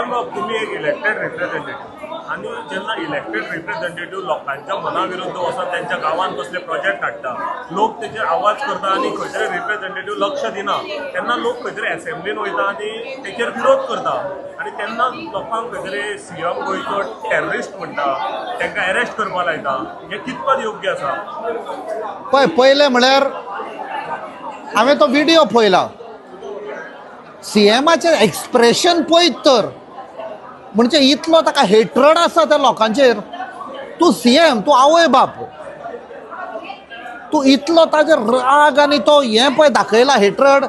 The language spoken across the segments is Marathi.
सांगप तुम्ही एक इलेक्टेड रिप्रेझेंटेटिव्ह आणि जेन्ना इलेक्टेड रिप्रेझेंटेटिव्ह लोकांच्या मना विरुद्ध वचून त्यांच्या गांवांत कसले प्रोजेक्ट हाडटा, लोक तेचेर आवाज करता आणि खंय तरी रिप्रेझेंटेटिव्ह लक्ष दिना, तेन्ना लोक खंय तरी असेंब्लीन वयता आणि तेचेर विरोध करता आणि तेन्ना लोकांक खंय तरी सीएम गोंयचो टेररिस्ट म्हणटा, तांकां अरेस्ट करपा लायता. हें कितपत योग्य आसा? पहिले म्हळ्यार हांवें तो व्हिडिओ पळयला. सीएमाचें एक्सप्रेशन पळयत तर म्हणजे इतलो ताका हेट्रड आसा त्या लोकांचेर. तूं सीएम, तूं आवय बाप, तूं इतलो ताजेर राग आनी तो हें पळय दाखयला हेट्रड,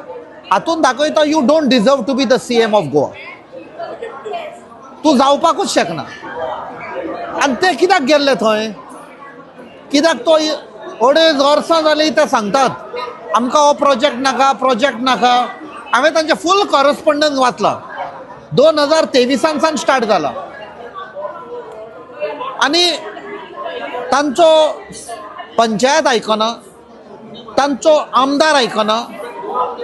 हातून दाखयता you don't deserve to be the CM of Goa. तूं जावपाकूच शकना. आनी ते कित्याक गेल्ले थंय? कित्याक तो अडेज वर्सां जालीं ते सांगतात आमकां हो प्रोजेक्ट नाका. हांवें तांचें फूल कॉरस्पॉन्डन्स वाचला. 2023 स्टार्ट जाला आनी तांचो पंचायत आयकना, तांचो आमदार आयकना,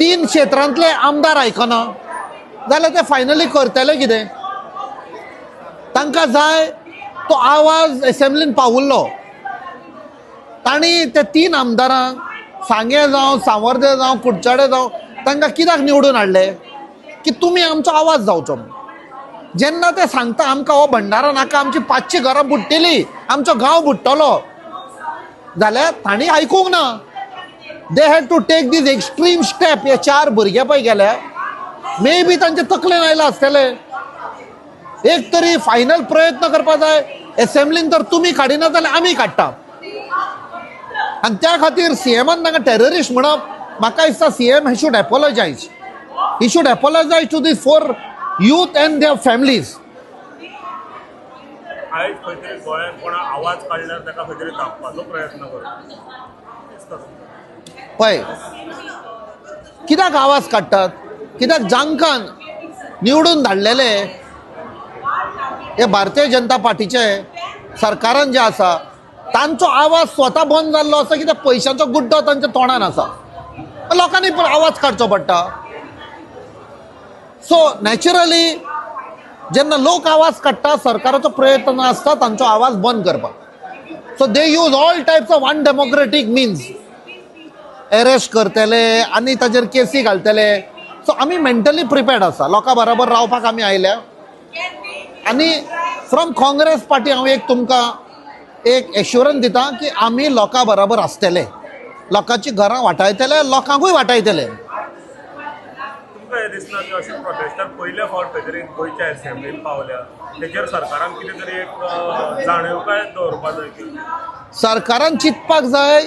3 क्षेत्रांतले आमदार आयकना, जाल्यार ते फायनली करतले कितें? तांकां जाय तो आवाज एसेंब्लीन पावुल्लो. तांणी ते 3 आमदारांक सांगे जावं, सावर्डे जावं, कुडचडे जावं, तांकां कित्याक निवडून हाडले? की तुमी आमचो आवाज जावचो. जेन्ना ते सांगता आमकां हो भंडारो नाका, आमची 500 घरां बुडटलीं, आमचो गांव बुडटलो, जाल्यार तांणी आयकूंक ना. They had to take this extreme step. हे 4 भुरगे पळय गेले, मे बी तांचे तकलेन आयला आसतले. एक तरी फायनल प्रयत्न करपा जाय. एसेंब्लीन तर तुमी काडिना जाल्यार आमी काडटा. आनी त्या खातीर सीएमान तांकां टेररिस्ट म्हणप, म्हाका दिसता CM he should apologise. He should apologize to these 4 youth and their families. आयज खंय तरी गोंयांत कोणा आवाज काडल्यार ताका खंय तरी दाबपाचो प्रयत्न करता. पळय, कित्याक आवाज काडटात? कित्याक जांकां निवडून धाडलेले हे भारतीय जनता पार्टीचे सरकारान जे आसा तांचो आवाज स्वता बंद जाल्लो आसा, कित्याक पयशांचो गुड्डो तांच्या तोंडान आसा. लोकांनी पण आवाज काडचो पडटा. सो नॅचरली जेन्ना लोक आवाज काडटा, सरकाराचो प्रयत्न आसता तांचो आवाज बंद करपाक. So they use all types of undemocratic means. Arrest करतले आनी ताजेर केसी घालतले. सो आमी मेंटली प्रिपेर्ड आसा, लोकां बरोबर रावपाक आमी आयल्या. आनी फ्रॉम काँग्रेस पार्टी हांव एक तुमकां एक एश्युरन्स दिता की आमी लोकां बरोबर आसतले, लोकांची घरां वाटायतले, लोकांकूय वाटायतले. तुमकां हें दिसना की अशे प्रोटेस्टार पयले फावट खंय तरी गोंयच्या एसेंब्लीन पावल्या, तेचेर सरकारान कितें तरी एक जाणीवकाय दवरपा जाय की सरकारान चिंतपाक जाय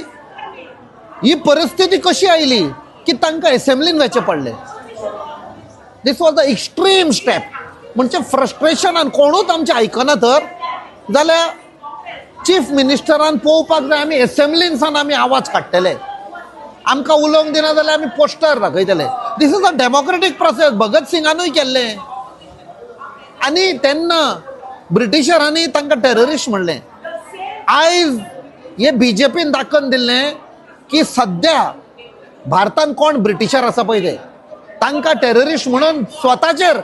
ही परिस्थिती कशी आयली की तांकां एसेंब्लीन वचचें पडलें. This was the extreme step. म्हणजे फ्रस्ट्रेशनान कोणूच आमचें आयकना तर जाल्यार चीफ मिनिस्टरान पळोवपाक जाय आमी एसेंब्लीन सावन आमी आवाज काडटले. आमकां उलोवंक दिना जाल्यार आमी पोस्टर दाखयतले. This is a democratic process. Bhagat सिंगानूय केल्लें. आनी तेन्ना ब्रिटिशरांनी तांकां टेररिस्ट म्हणलें. आयज हे बीजेपीन दाखोवन दिल्लें की सद्या भारतान कोण ब्रिटिशर आसा पळय ते तांकां टेररिस्ट म्हणून स्वताचेर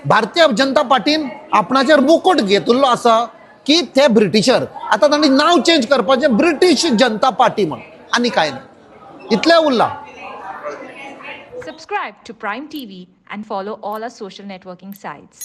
भारतीय जनता पार्टीन आपणाचेर मुकूट घेतिल्लो आसा की ते ब्रिटिशर. आतां तांणी नांव चेंज करपाचें ब्रिटीश जनता पार्टी म्हण, आनी कांय ना. इतलें उरलां. Subscribe to Prime TV and follow all our social networking sites.